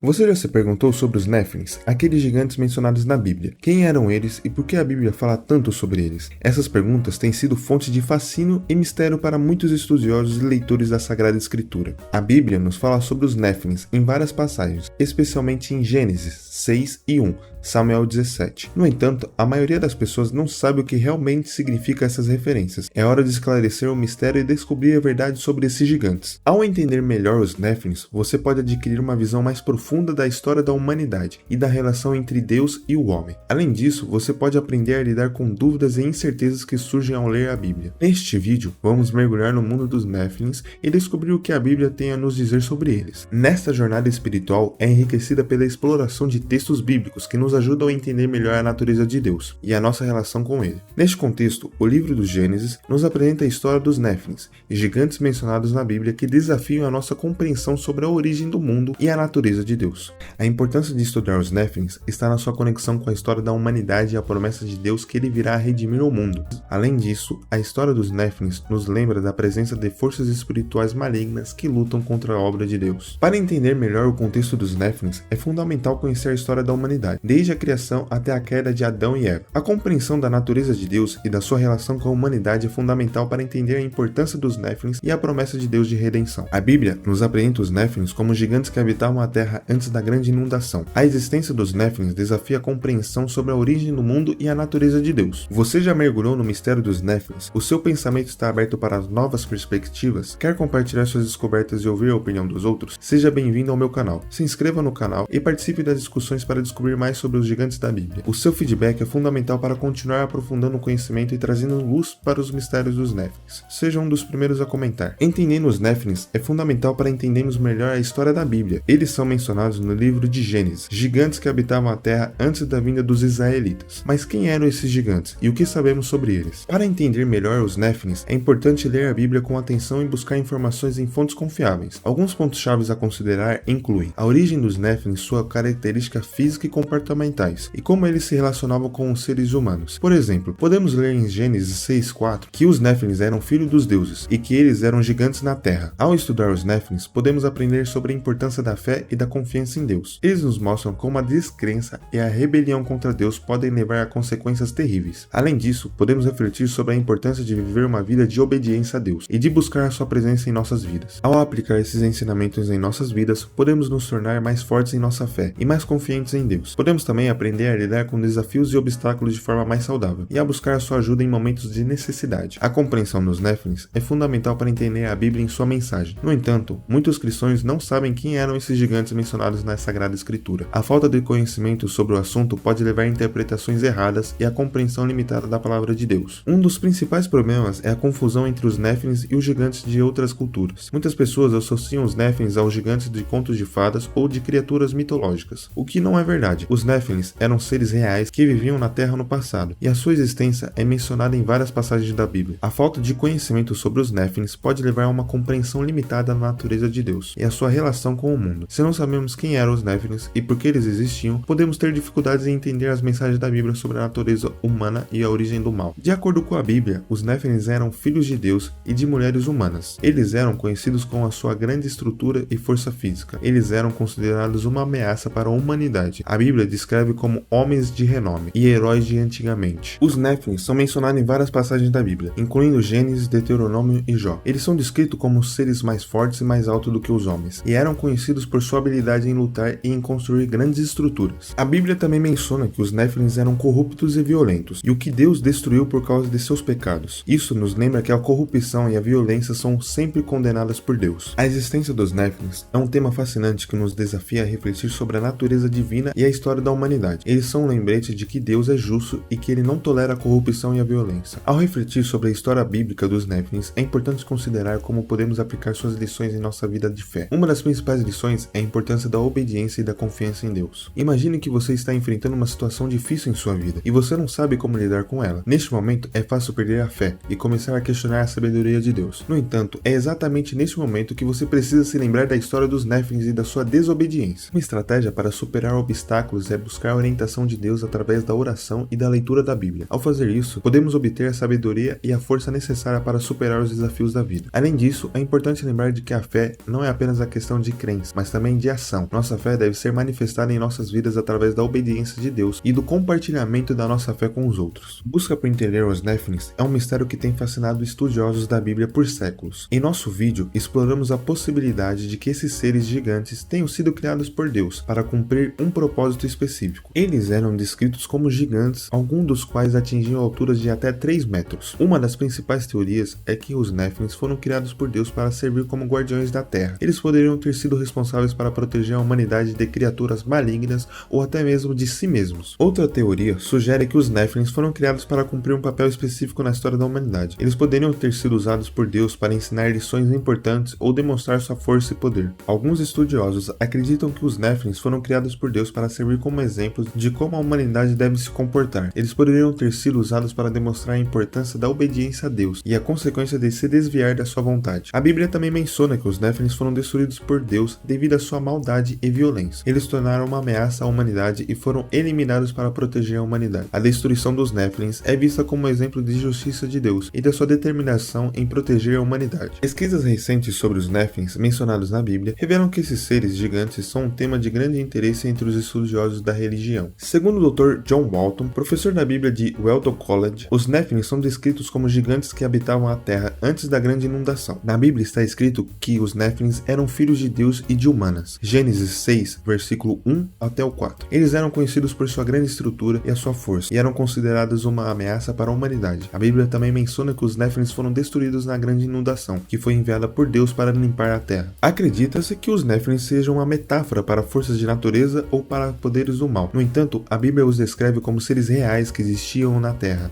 Você já se perguntou sobre os Néfilins, aqueles gigantes mencionados na Bíblia? Quem eram eles e por que a Bíblia fala tanto sobre eles? Essas perguntas têm sido fonte de fascínio e mistério para muitos estudiosos e leitores da Sagrada Escritura. A Bíblia nos fala sobre os Néfilins em várias passagens, especialmente em Gênesis 6 e 1, Samuel 17. No entanto, a maioria das pessoas não sabe o que realmente significam essas referências. É hora de esclarecer o mistério e descobrir a verdade sobre esses gigantes. Ao entender melhor os Néfilins, você pode adquirir uma visão mais profunda da história da humanidade e da relação entre Deus e o homem. Além disso, você pode aprender a lidar com dúvidas e incertezas que surgem ao ler a Bíblia. Neste vídeo, vamos mergulhar no mundo dos Néfilins e descobrir o que a Bíblia tem a nos dizer sobre eles. Nesta jornada espiritual é enriquecida pela exploração de textos bíblicos que nos ajudam a entender melhor a natureza de Deus e a nossa relação com ele. Neste contexto, o livro do Gênesis nos apresenta a história dos Néfilins, gigantes mencionados na Bíblia que desafiam a nossa compreensão sobre a origem do mundo e a natureza de Deus. A importância de estudar os Néfilins está na sua conexão com a história da humanidade e a promessa de Deus que ele virá a redimir o mundo. Além disso, a história dos Néfilins nos lembra da presença de forças espirituais malignas que lutam contra a obra de Deus. Para entender melhor o contexto dos Néfilins, é fundamental conhecer a história da humanidade, desde a criação até a queda de Adão e Eva. A compreensão da natureza de Deus e da sua relação com a humanidade é fundamental para entender a importância dos Néfilins e a promessa de Deus de redenção. A Bíblia nos apresenta os Néfilins como gigantes que habitavam a terra antes da grande inundação. A existência dos Néfilins desafia a compreensão sobre a origem do mundo e a natureza de Deus. Você já mergulhou no mistério dos Néfilins? O seu pensamento está aberto para novas perspectivas? Quer compartilhar suas descobertas e ouvir a opinião dos outros? Seja bem-vindo ao meu canal. Se inscreva no canal e participe das discussões para descobrir mais sobre os gigantes da Bíblia. O seu feedback é fundamental para continuar aprofundando o conhecimento e trazendo luz para os mistérios dos Néfilins. Seja um dos primeiros a comentar. Entendendo os Néfilins é fundamental para entendermos melhor a história da Bíblia. Eles são mencionados no livro de Gênesis, gigantes que habitavam a terra antes da vinda dos israelitas. Mas quem eram esses gigantes e o que sabemos sobre eles? Para entender melhor os Néfilins, é importante ler a Bíblia com atenção e buscar informações em fontes confiáveis. Alguns pontos-chave a considerar incluem a origem dos Néfilins, sua característica física e comportamentais, e como eles se relacionavam com os seres humanos. Por exemplo, podemos ler em Gênesis 6:4 que os Néfilins eram filhos dos deuses e que eles eram gigantes na terra. Ao estudar os Néfilins, podemos aprender sobre a importância da fé e da confiança em Deus. Eles nos mostram como a descrença e a rebelião contra Deus podem levar a consequências terríveis. Além disso, podemos refletir sobre a importância de viver uma vida de obediência a Deus e de buscar a sua presença em nossas vidas. Ao aplicar esses ensinamentos em nossas vidas, podemos nos tornar mais fortes em nossa fé e mais confiantes em Deus. Podemos também aprender a lidar com desafios e obstáculos de forma mais saudável e a buscar a sua ajuda em momentos de necessidade. A compreensão dos Néfilins é fundamental para entender a Bíblia em sua mensagem. No entanto, muitos cristãos não sabem quem eram esses gigantes mencionados na Sagrada Escritura. A falta de conhecimento sobre o assunto pode levar a interpretações erradas e a compreensão limitada da palavra de Deus. Um dos principais problemas é a confusão entre os Néfilins e os gigantes de outras culturas. Muitas pessoas associam os Néfilins aos gigantes de contos de fadas ou de criaturas mitológicas, o que não é verdade. Os Néfilins eram seres reais que viviam na Terra no passado, e a sua existência é mencionada em várias passagens da Bíblia. A falta de conhecimento sobre os Néfilins pode levar a uma compreensão limitada da natureza de Deus e a sua relação com o mundo. Se não sabemos quem eram os Néfilins e por que eles existiam, podemos ter dificuldades em entender as mensagens da Bíblia sobre a natureza humana e a origem do mal. De acordo com a Bíblia, os Néfilins eram filhos de Deus e de mulheres humanas. Eles eram conhecidos com a sua grande estrutura e força física. Eles eram considerados uma ameaça para a humanidade. A Bíblia descreve como homens de renome e heróis de antigamente. Os Néfilins são mencionados em várias passagens da Bíblia, incluindo Gênesis, Deuteronômio e Jó. Eles são descritos como seres mais fortes e mais altos do que os homens, e eram conhecidos por sua habilidade em lutar e em construir grandes estruturas. A Bíblia também menciona que os Néfilins eram corruptos e violentos, e o que Deus destruiu por causa de seus pecados. Isso nos lembra que a corrupção e a violência são sempre condenadas por Deus. A existência dos Néfilins é um tema fascinante que nos desafia a refletir sobre a natureza divina e a história da humanidade. Eles são um lembrete de que Deus é justo e que ele não tolera a corrupção e a violência. Ao refletir sobre a história bíblica dos Néfilins, é importante considerar como podemos aplicar suas lições em nossa vida de fé. Uma das principais lições é a importância da obediência e da confiança em Deus. Imagine que você está enfrentando uma situação difícil em sua vida e você não sabe como lidar com ela. Neste momento, é fácil perder a fé e começar a questionar a sabedoria de Deus. No entanto, é exatamente neste momento que você precisa se lembrar da história dos Néfilins e da sua desobediência. Uma estratégia para superar obstáculos é buscar a orientação de Deus através da oração e da leitura da Bíblia. Ao fazer isso, podemos obter a sabedoria e a força necessária para superar os desafios da vida. Além disso, é importante lembrar de que a fé não é apenas a questão de crença, mas também de ação. Nossa fé deve ser manifestada em nossas vidas através da obediência de Deus e do compartilhamento da nossa fé com os outros. Busca por entender os Néfilins é um mistério que tem fascinado estudiosos da Bíblia por séculos. Em nosso vídeo, exploramos a possibilidade de que esses seres gigantes tenham sido criados por Deus para cumprir um propósito específico. Eles eram descritos como gigantes, alguns dos quais atingiam alturas de até 3 metros. Uma das principais teorias é que os Néfilins foram criados por Deus para servir como guardiões da Terra. Eles poderiam ter sido responsáveis para proteger a humanidade de criaturas malignas ou até mesmo de si mesmos. Outra teoria sugere que os Néfilins foram criados para cumprir um papel específico na história da humanidade. Eles poderiam ter sido usados por Deus para ensinar lições importantes ou demonstrar sua força e poder. Alguns estudiosos acreditam que os Néfilins foram criados por Deus para servir como exemplos de como a humanidade deve se comportar. Eles poderiam ter sido usados para demonstrar a importância da obediência a Deus e a consequência de se desviar da sua vontade. A Bíblia também menciona que os Néfilins foram destruídos por Deus devido à sua maldade e violência. Eles tornaram uma ameaça à humanidade e foram eliminados para proteger a humanidade. A destruição dos Néfilins é vista como um exemplo de justiça de Deus e da sua determinação em proteger a humanidade. Pesquisas recentes sobre os Néfilins mencionados na Bíblia revelam que esses seres gigantes são um tema de grande interesse entre os estudiosos da religião. Segundo o Dr. John Walton, professor da Bíblia de Weldon College, os Néfilins são descritos como gigantes que habitavam a terra antes da grande inundação. Na Bíblia está escrito que os Néfilins eram filhos de Deus e de humanas. Gênesis 6, versículo 1 até o 4. Eles eram conhecidos por sua grande estrutura e a sua força, e eram considerados uma ameaça para a humanidade. A Bíblia também menciona que os Néfilins foram destruídos na grande inundação, que foi enviada por Deus para limpar a terra. Acredita-se que os Néfilins sejam uma metáfora para forças de natureza ou para poderes do mal. No entanto, a Bíblia os descreve como seres reais que existiram na terra.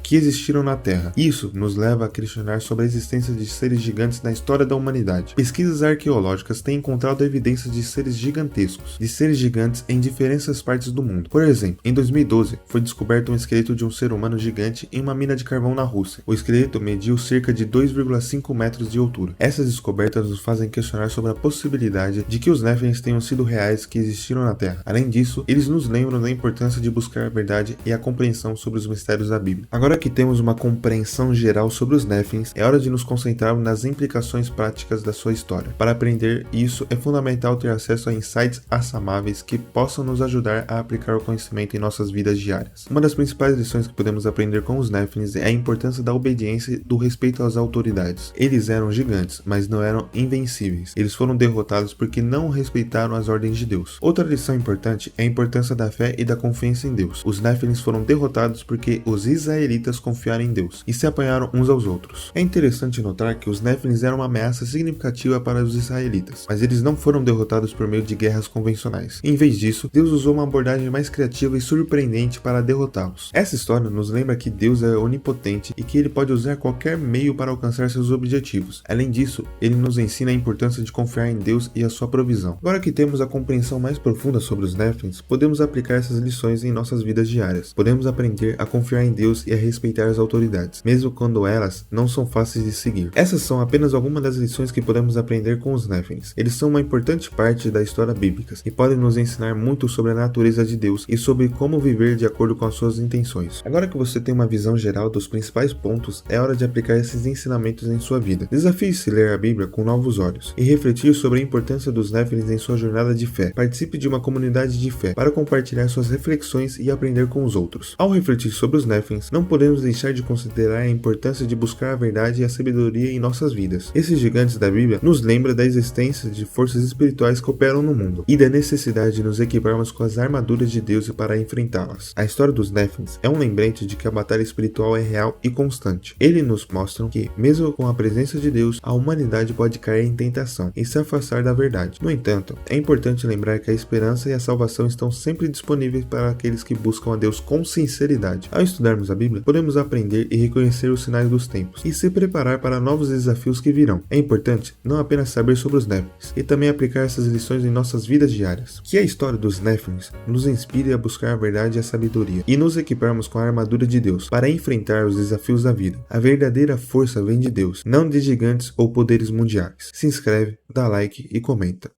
Isso nos leva a questionar sobre a existência de seres gigantes na história da humanidade. Pesquisas arqueológicas têm encontrado evidências de seres gigantescos, de seres gigantes em diferentes partes do mundo. Por exemplo, em 2012, foi descoberto um esqueleto de um ser humano gigante em uma mina de carvão na Rússia. O esqueleto mediu cerca de 2,5 metros de altura. Essas descobertas nos fazem questionar sobre a possibilidade de que os Néfilins tenham sido reais que existiram na Terra. Além disso, eles nos lembram da importância de buscar a verdade e a compreensão sobre os mistérios da Bíblia. Agora que temos uma compreensão geral sobre os Néfilins, é hora de nos concentrarmos nas implicações práticas da sua história. Para aprender isso, é fundamental ter acesso a insights assamáveis que possam nos ajudar a aplicar o conhecimento em nossas vidas diárias. Uma das principais lições que podemos aprender com os Néfilins é a importância da obediência e do respeito às autoridades. Eles eram gigantes, mas não eram invencíveis. Eles foram derrotados porque não respeitaram as ordens de Deus. Outra lição importante é a importância da fé e da confiança em Deus. Os Néfilins foram derrotados porque os israelitas confiaram em Deus e se apanharam uns aos outros. É interessante notar que os Néfilins eram uma ameaça significativa para os israelitas, mas eles não foram derrotados por meio de guerras convencionais. Em vez disso, Deus usou uma abordagem mais criativa e surpreendente para derrotá-los. Essa história nos lembra que Deus é onipotente e que ele pode usar qualquer meio para alcançar seus objetivos. Além disso, ele nos ensina a importância de confiar em Deus e a sua provisão. Agora que temos a compreensão mais profunda sobre os Néfilins, podemos aplicar essas lições em nossas vidas diárias. Podemos aprender a confiar em Deus e a respeitar as autoridades, mesmo quando elas não são fáceis de seguir. Essas são apenas algumas das lições que podemos aprender com os Néfilins. Eles são uma importante parte da história bíblica e podem nos ensinar muito sobre a natureza de Deus e sobre como viver de acordo com as suas intenções. Agora que você tem uma visão geral dos principais pontos, é hora de aplicar esses ensinamentos em sua vida. Desafie-se a ler a Bíblia com novos olhos e refletir sobre a importância dos Néfilins em sua jornada de fé. Participe de uma comunidade de fé para compartilhar suas reflexões e aprender com os outros. Ao refletir sobre os Néfilins, não podemos deixar de considerar a importância de buscar a verdade e a sabedoria em nossas vidas. Esses gigantes da Bíblia nos lembram da existência de forças espirituais que operam no mundo e da necessidade de nos equiparmos com as armaduras de Deus para enfrentá-las. A história dos Néfilins é um lembrete de que a batalha espiritual é real e constante. Eles nos mostram que, mesmo com a presença de Deus, a humanidade pode cair em tentação e se afastar da verdade. No entanto, é importante lembrar que a esperança e a salvação estão sempre disponíveis para aqueles que buscam a Deus com sinceridade. Ao estudarmos a Bíblia, podemos aprender e reconhecer os sinais dos tempos e se preparar para novos desafios que virão. É importante não apenas saber sobre os Néfilins, e também aplicar essas lições em nossas vidas diárias. Que a história dos Néfilins nos inspire a buscar a verdade e a sabedoria, e nos equiparmos com a armadura de Deus para enfrentar os desafios da vida. A verdadeira força vem de Deus, não de gigantes ou poderes mundiais. Se inscreve, dá like e comenta.